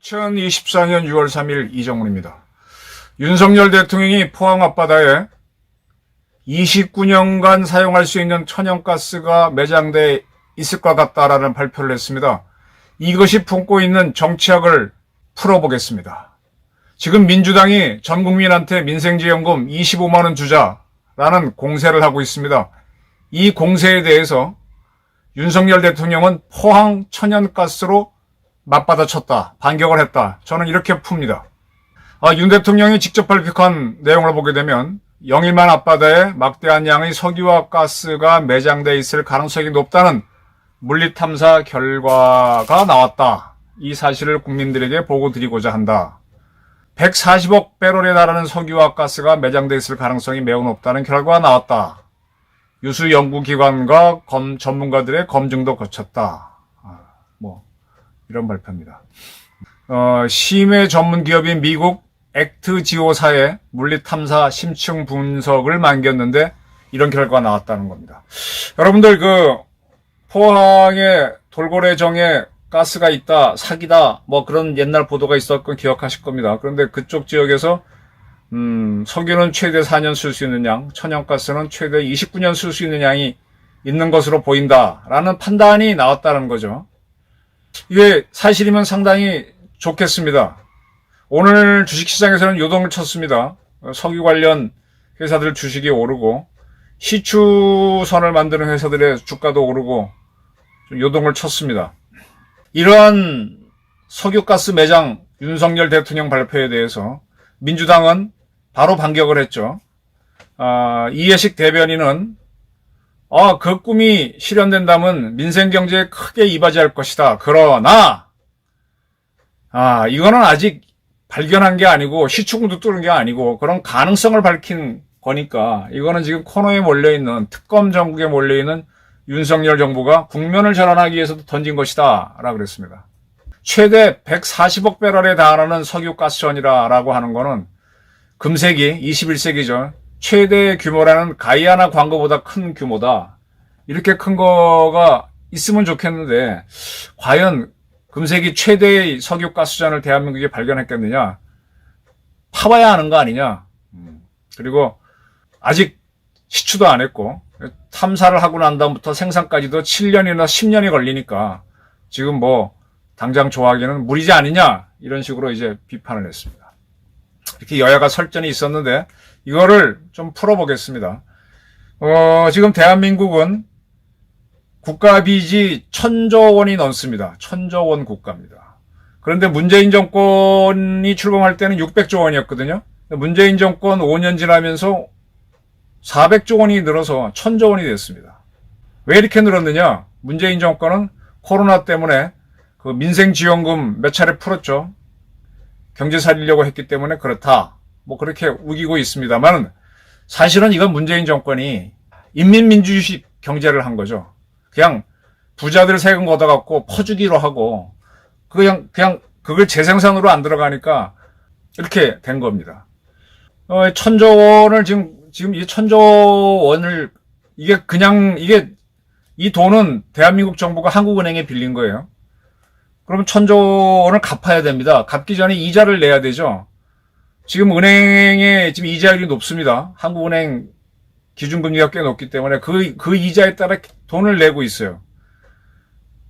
(2024년 6월 3일) 이정훈입니다. 윤석열 대통령이 포항 앞바다에 29년간 사용할 수 있는 천연가스가 매장돼 있을 것 같다라는 발표를 했습니다. 이것이 품고 있는 정치학을 풀어보겠습니다. 지금 민주당이 전 국민한테 민생지원금 25만 원 주자라는 공세를 하고 있습니다. 이 공세에 대해서 윤석열 대통령은 포항 천연가스로 맞받아쳤다, 반격을 했다. 저는 이렇게 풉니다. 윤 대통령이 직접 발표한 내용을 보게 되면 영일만 앞바다에 막대한 양의 석유와 가스가 매장돼 있을 가능성이 높다는 물리탐사 결과가 나왔다. 이 사실을 국민들에게 보고 드리고자 한다. 140억 배럴에 달하는 석유와 가스가 매장돼 있을 가능성이 매우 높다는 결과가 나왔다. 유수 연구기관과 전문가들의 검증도 거쳤다. 이런 발표입니다. 심해 전문 기업인 미국 액트지오사의 물리탐사 심층 분석을 맡겼는데 이런 결과가 나왔다는 겁니다. 여러분들 포항에 돌고래정에 가스가 있다, 사기다, 그런 옛날 보도가 있었건 기억하실 겁니다. 그런데 그쪽 지역에서 석유는 최대 4년 쓸 수 있는 양, 천연가스는 최대 29년 쓸 수 있는 양이 있는 것으로 보인다라는 판단이 나왔다는 거죠. 이게 사실이면 상당히 좋겠습니다. 오늘 주식시장에서는 요동을 쳤습니다. 석유 관련 회사들 주식이 오르고 시추선을 만드는 회사들의 주가도 오르고 좀 요동을 쳤습니다. 이러한 석유가스 매장 윤석열 대통령 발표에 대해서 민주당은 바로 반격을 했죠. 이해식 대변인은 그 꿈이 실현된다면 민생경제에 크게 이바지할 것이다. 그러나 이거는 아직 발견한 게 아니고 시추궁도 뚫은 게 아니고 그런 가능성을 밝힌 거니까 이거는 지금 코너에 몰려있는 특검 정국에 몰려있는 윤석열 정부가 국면을 전환하기 위해서도 던진 것이다 라고 그랬습니다. 최대 140억 배럴에 달하는 석유가스전이라고 하는 거는 금세기 21세기죠. 최대 규모라는 가이아나 광고보다 큰 규모다. 이렇게 큰 거가 있으면 좋겠는데 과연 금세기 최대의 석유가스전을 대한민국이 발견했겠느냐? 파봐야 하는 거 아니냐? 그리고 아직 시추도 안 했고 탐사를 하고 난 다음부터 생산까지도 7년이나 10년이 걸리니까 지금 당장 좋아하기는 무리지 않느냐? 이런 식으로 이제 비판을 했습니다. 이렇게 여야가 설전이 있었는데 이거를 좀 풀어보겠습니다. 지금 대한민국은 국가빚이 1,000조 원이 넘습니다. 1,000조 원 국가입니다. 그런데 문재인 정권이 출범할 때는 600조 원이었거든요. 문재인 정권 5년 지나면서 400조 원이 늘어서 1,000조 원이 됐습니다. 왜 이렇게 늘었느냐? 문재인 정권은 코로나 때문에 민생지원금 몇 차례 풀었죠. 경제 살리려고 했기 때문에 그렇다. 그렇게 우기고 있습니다만 사실은 이건 문재인 정권이 인민민주주의 경제를 한 거죠. 그냥 부자들 세금 걷어갖고 퍼주기로 하고 그냥 그걸 재생산으로 안 들어가니까 이렇게 된 겁니다. 1,000조 원을 지금 이 1,000조 원을 이 돈은 대한민국 정부가 한국은행에 빌린 거예요. 그러면 1,000조 원을 갚아야 됩니다. 갚기 전에 이자를 내야 되죠. 지금 은행에 지금 이자율이 높습니다. 한국은행 기준금리가 꽤 높기 때문에 그 이자에 따라 돈을 내고 있어요.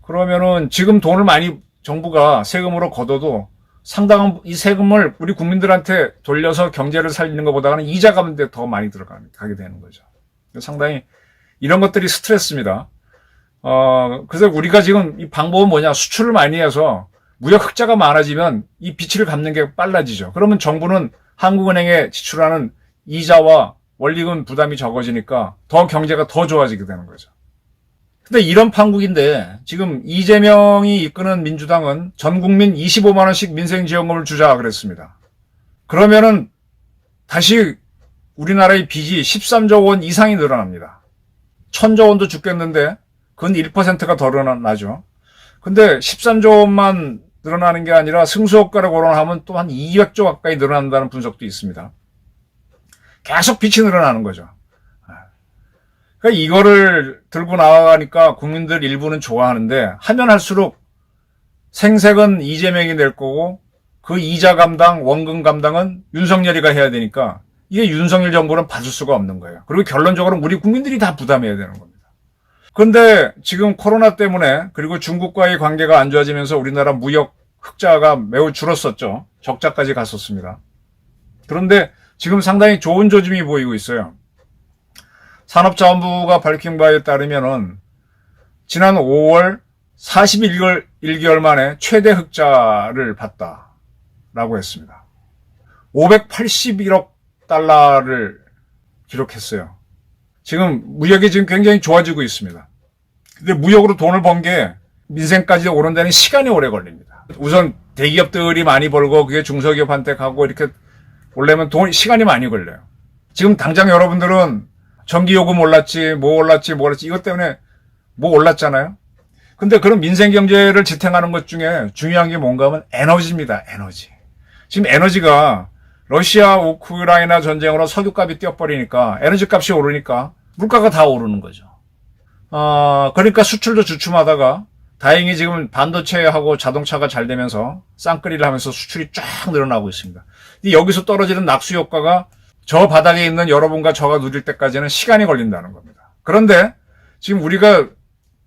그러면은 지금 돈을 많이 정부가 세금으로 걷어도 상당한 이 세금을 우리 국민들한테 돌려서 경제를 살리는 것보다는 이자 갚는데 더 많이 가게 되는 거죠. 상당히 이런 것들이 스트레스입니다. 그래서 우리가 지금 이 방법은 뭐냐? 수출을 많이 해서 무역 흑자가 많아지면 이 빚을 갚는 게 빨라지죠. 그러면 정부는 한국은행에 지출하는 이자와 원리금 부담이 적어지니까 더 경제가 더 좋아지게 되는 거죠. 근데 이런 판국인데 지금 이재명이 이끄는 민주당은 전 국민 25만 원씩 민생지원금을 주자 그랬습니다. 그러면은 다시 우리나라의 빚이 13조 원 이상이 늘어납니다. 1,000조 원도 죽겠는데 그건 1%가 더 늘어나죠. 근데 13조 원만 늘어나는 게 아니라 승수효과를 고려하면 또 한 200조 가까이 늘어난다는 분석도 있습니다. 계속 빚이 늘어나는 거죠. 그러니까 이거를 들고 나가니까 국민들 일부는 좋아하는데 하면 할수록 생색은 이재명이 낼 거고 그 이자 감당, 원금 감당은 윤석열이가 해야 되니까 이게 윤석열 정부는 받을 수가 없는 거예요. 그리고 결론적으로 우리 국민들이 다 부담해야 되는 겁니다. 그런데 지금 코로나 때문에 그리고 중국과의 관계가 안 좋아지면서 우리나라 무역 흑자가 매우 줄었었죠. 적자까지 갔었습니다. 그런데 지금 상당히 좋은 조짐이 보이고 있어요. 산업자원부가 밝힌 바에 따르면은 지난 5월 41개월 만에 최대 흑자를 봤다라고 했습니다. 581억 달러를 기록했어요. 지금 무역이 지금 굉장히 좋아지고 있습니다. 근데 무역으로 돈을 번 게 민생까지 오른 데는 시간이 오래 걸립니다. 우선 대기업들이 많이 벌고 그게 중소기업한테 가고 이렇게 올려면 시간이 많이 걸려요. 지금 당장 여러분들은 전기요금 올랐지, 뭐 올랐지 이것 때문에 뭐 올랐잖아요. 근데 그런 민생경제를 지탱하는 것 중에 중요한 게 뭔가 하면 에너지입니다. 에너지. 지금 에너지가 러시아 우크라이나 전쟁으로 석유값이 뛰어버리니까 에너지 값이 오르니까 물가가 다 오르는 거죠. 그러니까 수출도 주춤하다가 다행히 지금 반도체하고 자동차가 잘 되면서 쌍끌이를 하면서 수출이 쫙 늘어나고 있습니다. 근데 여기서 떨어지는 낙수 효과가 저 바닥에 있는 여러분과 저가 누릴 때까지는 시간이 걸린다는 겁니다. 그런데 지금 우리가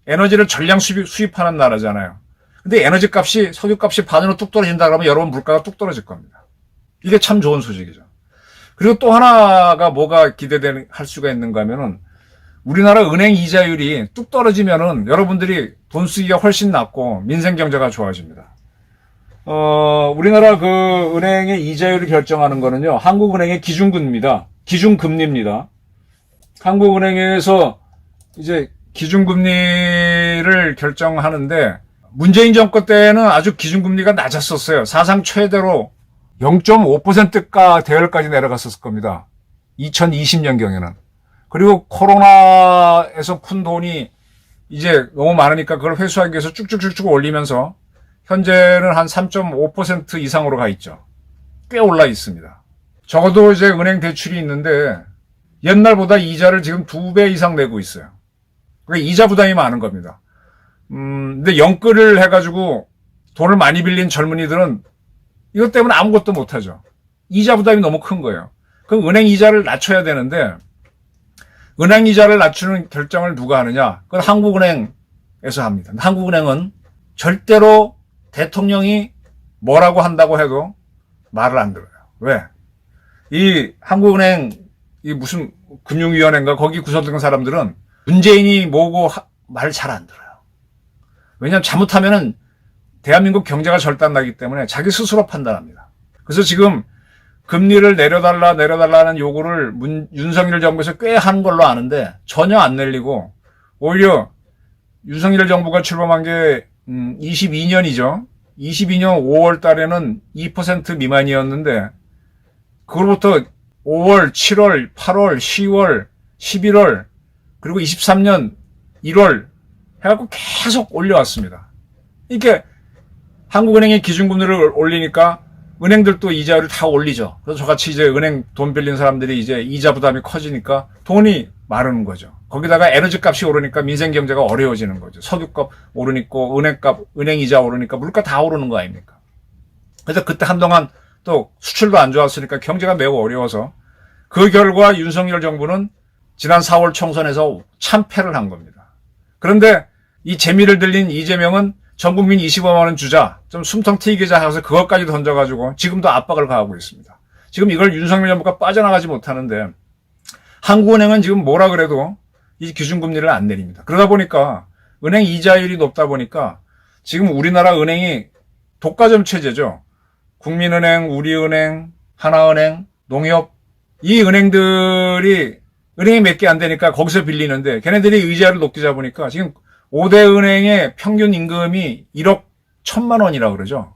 에너지를 전량 수입하는 나라잖아요. 근데 에너지 값이, 석유 값이 반으로 뚝 떨어진다 그러면 여러분 물가가 뚝 떨어질 겁니다. 이게 참 좋은 소식이죠. 그리고 또 하나가 뭐가 할 수가 있는가 하면은 우리나라 은행 이자율이 뚝 떨어지면은 여러분들이 돈 쓰기가 훨씬 낫고 민생 경제가 좋아집니다. 우리나라 그 은행의 이자율을 결정하는 거는요, 한국은행의 기준금리입니다. 기준금리입니다. 한국은행에서 이제 기준금리를 결정하는데 문재인 정권 때는 아주 기준금리가 낮았었어요. 사상 최대로 0.5%가 대열까지 내려갔었을 겁니다. 2020년경에는. 그리고 코로나에서 푼 돈이 이제 너무 많으니까 그걸 회수하기 위해서 쭉쭉쭉쭉 올리면서 현재는 한 3.5% 이상으로 가 있죠. 꽤 올라 있습니다. 적어도 이제 은행 대출이 있는데 옛날보다 이자를 지금 2배 이상 내고 있어요. 그러니까 이자 부담이 많은 겁니다. 근데 영끌을 해가지고 돈을 많이 빌린 젊은이들은 이것 때문에 아무것도 못하죠. 이자 부담이 너무 큰 거예요. 그럼 은행 이자를 낮춰야 되는데 은행 이자를 낮추는 결정을 누가 하느냐? 그건 한국은행에서 합니다. 한국은행은 절대로 대통령이 뭐라고 한다고 해도 말을 안 들어요. 왜? 이 한국은행 이 무슨 금융위원회인가 거기 구성된 사람들은 문재인이 뭐고 말 잘 안 들어요. 왜냐하면 잘못하면은 대한민국 경제가 절단나기 때문에 자기 스스로 판단합니다. 그래서 지금 금리를 내려달라는 요구를 윤석열 정부에서 꽤 한 걸로 아는데 전혀 안 내리고 오히려 윤석열 정부가 출범한 게 22년이죠. 22년 5월 달에는 2% 미만이었는데 그로부터 5월, 7월, 8월, 10월, 11월 그리고 23년 1월 해갖고 계속 올려왔습니다. 이렇게 한국은행이 기준금리를 올리니까 은행들도 이자를 다 올리죠. 그래서 저같이 이제 은행 돈 빌린 사람들이 이제 이자 부담이 커지니까 돈이 마르는 거죠. 거기다가 에너지 값이 오르니까 민생 경제가 어려워지는 거죠. 석유값 오르니까 은행 이자 오르니까 물가 다 오르는 거 아닙니까? 그래서 그때 한동안 또 수출도 안 좋았으니까 경제가 매우 어려워서 그 결과 윤석열 정부는 지난 4월 총선에서 참패를 한 겁니다. 그런데 이 재미를 들린 이재명은 전 국민 25만 원 주자, 좀 숨통 트이기자 해서 그것까지 던져가지고 지금도 압박을 가하고 있습니다. 지금 이걸 윤석열 정부가 빠져나가지 못하는데 한국은행은 지금 뭐라 그래도 이 기준금리를 안 내립니다. 그러다 보니까 은행 이자율이 높다 보니까 지금 우리나라 은행이 독과점 체제죠. 국민은행, 우리은행, 하나은행, 농협 이 은행들이 은행이 몇 개 안 되니까 거기서 빌리는데 걔네들이 이자를 높게 잡으니까 지금 5대 은행의 평균 임금이 1억 1,000만 원이라고 그러죠.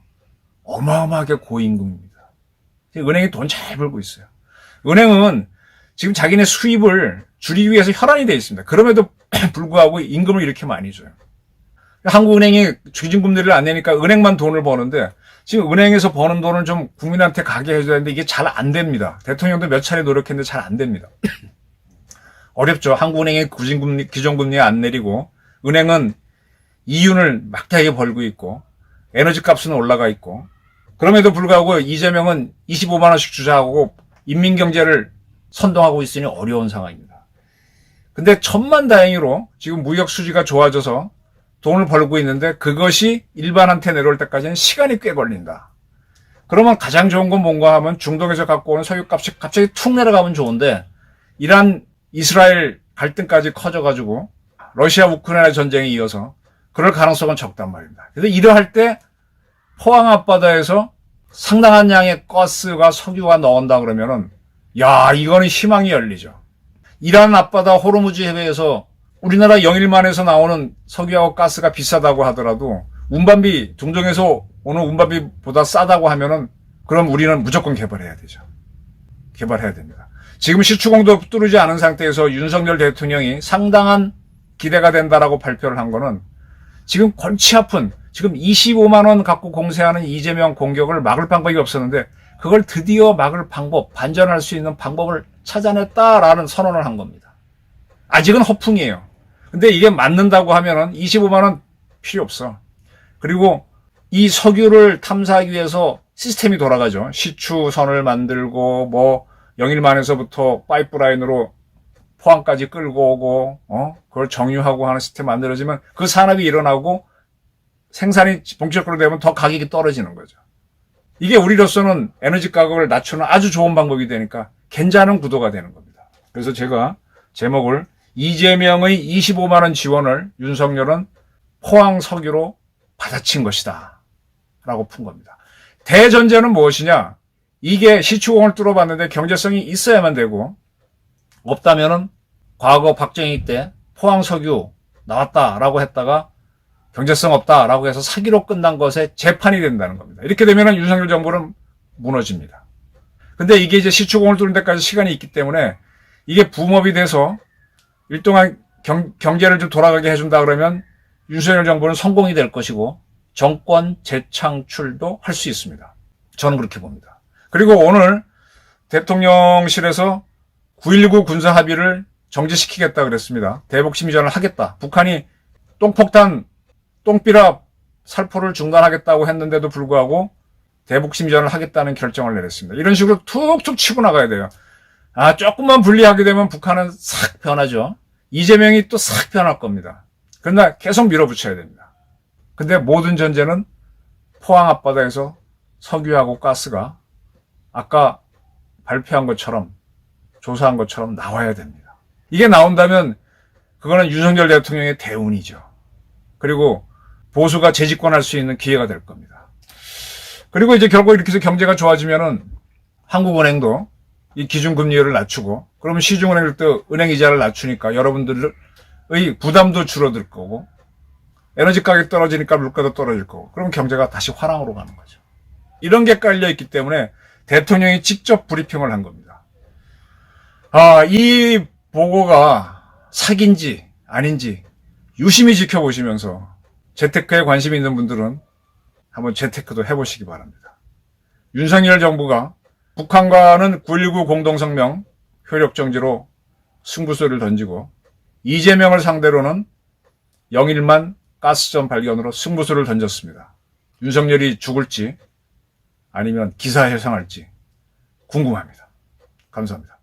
어마어마하게 고임금입니다. 은행이 돈 잘 벌고 있어요. 은행은 지금 자기네 수입을 줄이기 위해서 혈안이 되어 있습니다. 그럼에도 불구하고 임금을 이렇게 많이 줘요. 한국은행이 기준금리를 안 내니까 은행만 돈을 버는데 지금 은행에서 버는 돈을 좀 국민한테 가게 해줘야 되는데 이게 잘 안 됩니다. 대통령도 몇 차례 노력했는데 잘 안 됩니다. 어렵죠. 한국은행이 기존금리 안 내리고 은행은 이윤을 막대하게 벌고 있고 에너지 값은 올라가 있고 그럼에도 불구하고 이재명은 25만 원씩 주자하고 인민경제를 선동하고 있으니 어려운 상황입니다. 근데 천만다행히로 지금 무역 수지가 좋아져서 돈을 벌고 있는데 그것이 일반한테 내려올 때까지는 시간이 꽤 걸린다. 그러면 가장 좋은 건 뭔가 하면 중동에서 갖고 오는 석유값이 갑자기 툭 내려가면 좋은데 이란 이스라엘 갈등까지 커져가지고 러시아 우크라이나 전쟁에 이어서 그럴 가능성은 적단 말입니다. 그래서 이러할 때 포항 앞바다에서 상당한 양의 가스가 석유가 나온다 그러면은 야 이거는 희망이 열리죠. 이란 앞바다 호르무즈 해변에서 우리나라 영일만에서 나오는 석유하고 가스가 비싸다고 하더라도 운반비 중동에서 오는 운반비보다 싸다고 하면은 그럼 우리는 무조건 개발해야 되죠. 개발해야 됩니다. 지금 시추공도 뚫지 않은 상태에서 윤석열 대통령이 상당한 기대가 된다라고 발표를 한 거는 지금 골치 아픈 지금 25만 원 갖고 공세하는 이재명 공격을 막을 방법이 없었는데 그걸 드디어 막을 방법, 반전할 수 있는 방법을 찾아냈다라는 선언을 한 겁니다. 아직은 허풍이에요. 근데 이게 맞는다고 하면은 25만 원 필요 없어. 그리고 이 석유를 탐사하기 위해서 시스템이 돌아가죠. 시추선을 만들고 뭐 영일만에서부터 파이프라인으로 포항까지 끌고 오고 그걸 정유하고 하는 시스템 만들어지면 그 산업이 일어나고 생산이 본격적으로 되면 더 가격이 떨어지는 거죠. 이게 우리로서는 에너지 가격을 낮추는 아주 좋은 방법이 되니까 괜찮은 구도가 되는 겁니다. 그래서 제가 제목을 이재명의 25만 원 지원을 윤석열은 포항 석유로 받아친 것이다 라고 푼 겁니다. 대전제는 무엇이냐? 이게 시추공을 뚫어봤는데 경제성이 있어야만 되고 없다면은 과거 박정희 때 포항 석유 나왔다라고 했다가 경제성 없다라고 해서 사기로 끝난 것에 재판이 된다는 겁니다. 이렇게 되면은 윤석열 정부는 무너집니다. 근데 이게 이제 시추공을 뚫는 데까지 시간이 있기 때문에 이게 붐업이 돼서 일동안 경제를 좀 돌아가게 해준다 그러면 윤석열 정부는 성공이 될 것이고 정권 재창출도 할 수 있습니다. 저는 그렇게 봅니다. 그리고 오늘 대통령실에서 9.19 군사 합의를 정지시키겠다 그랬습니다. 대북 심의전을 하겠다. 북한이 똥폭탄, 똥비랍 살포를 중단하겠다고 했는데도 불구하고 대북 심의전을 하겠다는 결정을 내렸습니다. 이런 식으로 툭툭 치고 나가야 돼요. 조금만 불리하게 되면 북한은 싹 변하죠. 이재명이 또 싹 변할 겁니다. 그러나 계속 밀어붙여야 됩니다. 근데 모든 전제는 포항 앞바다에서 석유하고 가스가 아까 발표한 것처럼 조사한 것처럼 나와야 됩니다. 이게 나온다면 그거는 윤석열 대통령의 대운이죠. 그리고 보수가 재집권할 수 있는 기회가 될 겁니다. 그리고 이제 결국 이렇게 해서 경제가 좋아지면은 한국은행도 이 기준금리를 낮추고 그러면 시중은행들도 은행 이자를 낮추니까 여러분들의 부담도 줄어들 거고 에너지 가격이 떨어지니까 물가도 떨어질 거고 그럼 경제가 다시 화랑으로 가는 거죠. 이런 게 깔려 있기 때문에 대통령이 직접 브리핑을 한 겁니다. 이 보고가 사기인지 아닌지 유심히 지켜보시면서 재테크에 관심 있는 분들은 한번 재테크도 해보시기 바랍니다. 윤석열 정부가 북한과는 9.19 공동성명 효력정지로 승부수를 던지고 이재명을 상대로는 영일만 가스전 발견으로 승부수를 던졌습니다. 윤석열이 죽을지 아니면 기사회생할지 궁금합니다. 감사합니다.